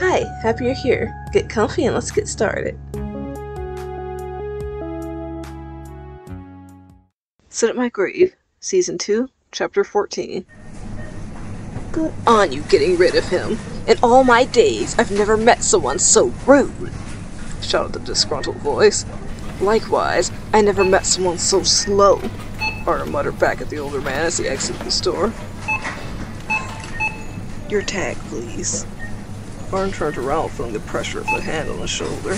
Hi, happy you're here. Get comfy and let's get started. Sit at My Grave, Season 2, Chapter 14. Good on you getting rid of him. In all my days, I've never met someone so rude, shouted the disgruntled voice. Likewise, I never met someone so slow, Arden muttered back at the older man as he exited the store. Your tag, please. Arden turned around, feeling the pressure of the hand on his shoulder.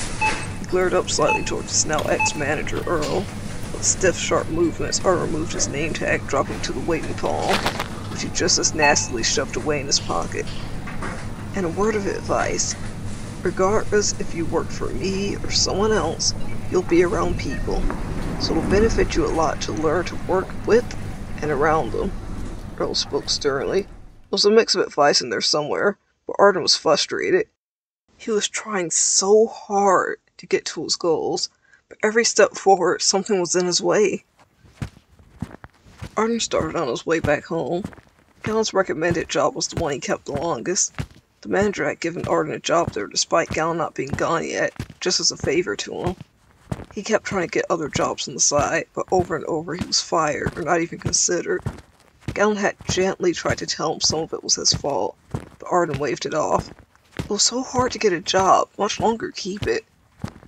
He glared up slightly towards his now ex-manager, Earl. With stiff, sharp movements, Arden removed his name tag, dropping to the waiting palm, which he just as nastily shoved away in his pocket. And a word of advice. Regardless if you work for me or someone else, you'll be around people. So it'll benefit you a lot to learn to work with and around them. Earl spoke sternly. There was a mix of advice in there somewhere, but Arden was frustrated. He was trying so hard to get to his goals, but every step forward, something was in his way. Arden started on his way back home. Gallon's recommended job was the one he kept the longest. The manager had given Arden a job there despite Gallon not being gone yet, just as a favor to him. He kept trying to get other jobs on the side, but over and over he was fired, or not even considered. Gallon had gently tried to tell him some of it was his fault, but Arden waved it off. It was so hard to get a job, much longer keep it.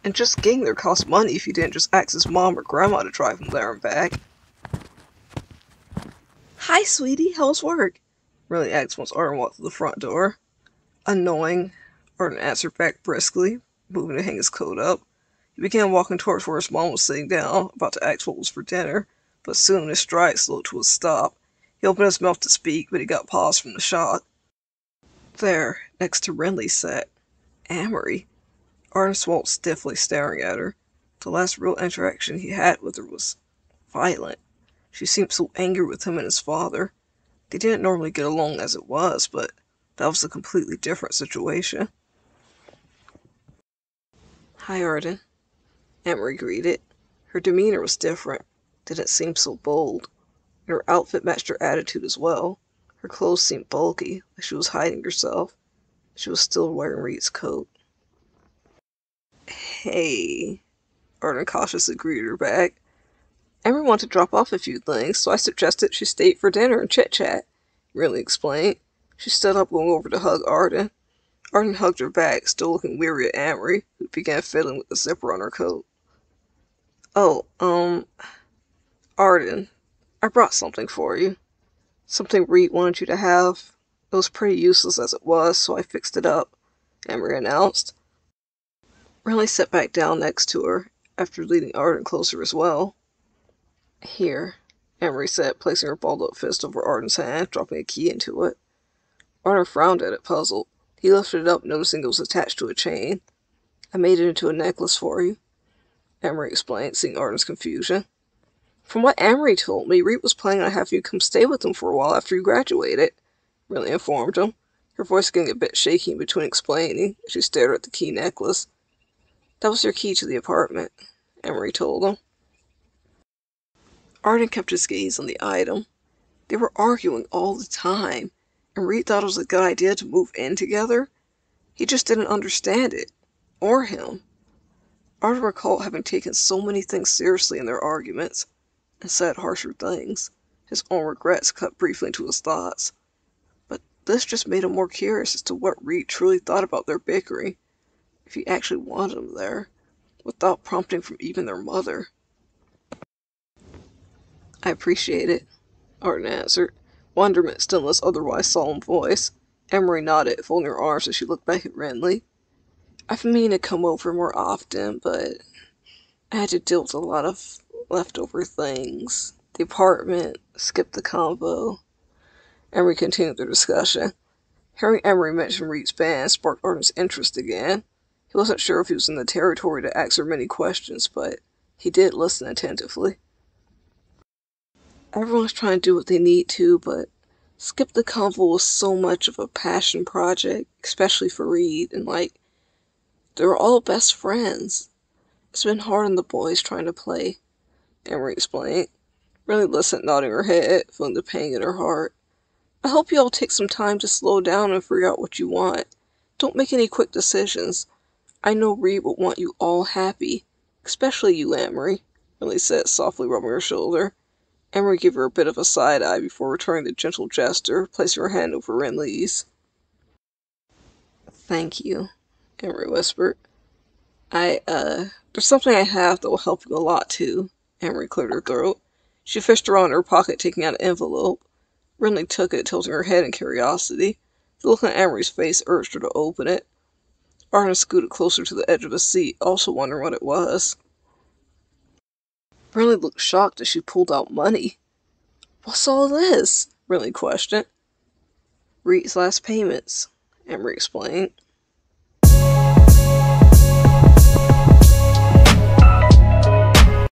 And just getting there cost money if he didn't just ask his mom or grandma to drive him there and back. Hi, sweetie, how's work? Riley asked once Arden walked through the front door. Annoying, Arden answered back briskly, moving to hang his coat up. He began walking towards where his mom was sitting down, about to ask what was for dinner, but soon his stride slowed to a stop. He opened his mouth to speak, but he got paused from the shock. There, next to Renly sat Amory. Arden swallowed stiffly, staring at her. The last real interaction he had with her was violent. She seemed so angry with him and his father. They didn't normally get along as it was, but that was a completely different situation. Hi, Arden. Amory greeted. Her demeanor was different. Didn't seem so bold. Her outfit matched her attitude as well. Her clothes seemed bulky, like she was hiding herself. She was still wearing Reed's coat. Hey, Arden cautiously greeted her back. Emery wanted to drop off a few things, so I suggested she stayed for dinner and chit-chat, Riley explained. She stood up, going over to hug Arden. Arden hugged her back, still looking weary at Amory, who began fiddling with the zipper on her coat. Oh, Arden, I brought something for you. Something Reed wanted you to have. It was pretty useless as it was, so I fixed it up, Amory announced. Riley sat back down next to her, after leading Arden closer as well. Here, Amory said, placing her balled-up fist over Arden's hand, dropping a key into it. Arden frowned at it, puzzled. He lifted it up, noticing it was attached to a chain. I made it into a necklace for you, Amory explained, seeing Arden's confusion. From what Amory told me, Reed was planning on having you come stay with him for a while after you graduated, Riley informed him, her voice getting a bit shaky in between explaining, as she stared at the key necklace. That was your key to the apartment, Amory told him. Arden kept his gaze on the item. They were arguing all the time, and Reed thought it was a good idea to move in together. He just didn't understand it, or him. Arden recalled having taken so many things seriously in their arguments, and said harsher things. His own regrets cut briefly into his thoughts. But this just made him more curious as to what Reed truly thought about their bickering, if he actually wanted them there, without prompting from even their mother. I appreciate it, Arden answered, wonderment still in his otherwise solemn voice. Amory nodded, folding her arms as she looked back at Renly. I've been meaning to come over more often, but I had to deal with a lot of leftover things. The apartment, skipped the combo. Amory continued their discussion. Hearing Amory mention Reed's band sparked Arden's interest again. He wasn't sure if he was in the territory to ask her many questions, but he did listen attentively. Everyone's trying to do what they need to, but Skip the Convo was so much of a passion project, especially for Reed, and they were all best friends. It's been hard on the boys trying to play, Amory explained. Riley listened, nodding her head, feeling the pain in her heart. I hope you all take some time to slow down and figure out what you want. Don't make any quick decisions. I know Reed would want you all happy. Especially you, Amory, Rinley said, softly rubbing her shoulder. Amory gave her a bit of a side-eye before returning the gentle gesture, placing her hand over Rinley's. Thank you, Amory whispered. There's something I have that will help you a lot, too. Amory cleared her throat. She fished around in her pocket, taking out an envelope. Rinley took it, tilting her head in curiosity. The look on Amory's face urged her to open it. Arden scooted closer to the edge of the seat, also wondering what it was. Rinley looked shocked as she pulled out money. What's all this? Rinley questioned. Reed's last payments, Amory explained.